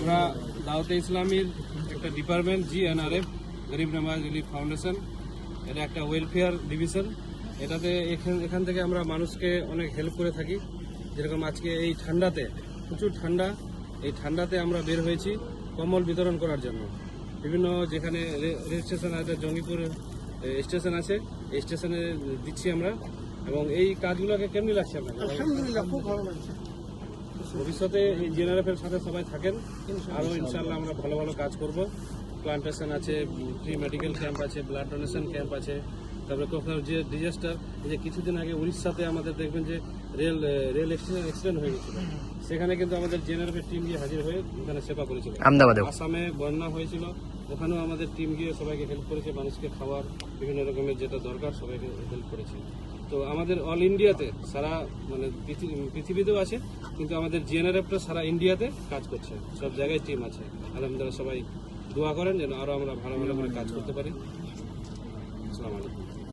আমরা দাওয়াতে ইসলামীর একটা ডিপার্টমেন্ট GNRF গরিব নওয়াজ রিলিফ ফাউন্ডেশন, এটা একটা ওয়েলফেয়ার ডিভিশন। এটাতে এখান থেকে আমরা মানুষকে অনেক হেল্প করে থাকি। যেরকম আজকে এই ঠান্ডাতে, প্রচুর ঠান্ডা, এই ঠান্ডাতে আমরা বের হয়েছি কম্বল বিতরণ করার জন্য। বিভিন্ন যেখানে রেল স্টেশন আছে, জঙ্গিপুর স্টেশন আছে, এই স্টেশনে দিচ্ছি আমরা। এবং এই কাজগুলোকে কেমনি লাগছে আপনার? আলহামদুলিল্লাহ, খুব ভালো লাগছে। ভবিষ্যতে এই GNRF এর সাথে সবাই থাকেন, আরও ইনশাল্লাহ আমরা ভালো ভালো কাজ করব। প্লান্টেশন আছে, ফ্রি মেডিকেল ক্যাম্প আছে, ব্লাড ডোনেশন ক্যাম্প আছে। তারপরে কোথাও যে ডিজাস্টার, এই যে কিছুদিন আগে উড়িষ্যাতে আমাদের দেখবেন যে রেল অ্যাক্সিডেন্ট হয়ে গেছিল, সেখানে কিন্তু আমাদের GNRF এর টিম গিয়ে হাজির হয়ে এখানে সেবা করেছিল। আসামে বন্যা হয়েছিল, ওখানেও আমাদের টিম গিয়ে সবাইকে হেল্প করেছে, মানুষকে খাবার বিভিন্ন রকমের যেটা দরকার সবাইকে হেল্প করেছে। তো আমাদের অল ইন্ডিয়াতে, সারা মানে পৃথিবীতেও আছে, কিন্তু আমাদের GNRFটা সারা ইন্ডিয়াতে কাজ করছে, সব জায়গায় টিম আছে। আলহামদুলিল্লাহ, সবাই দোয়া করেন যেন আরও আমরা ভালো ভালো করে কাজ করতে পারি। আসসালামু আলাইকুম।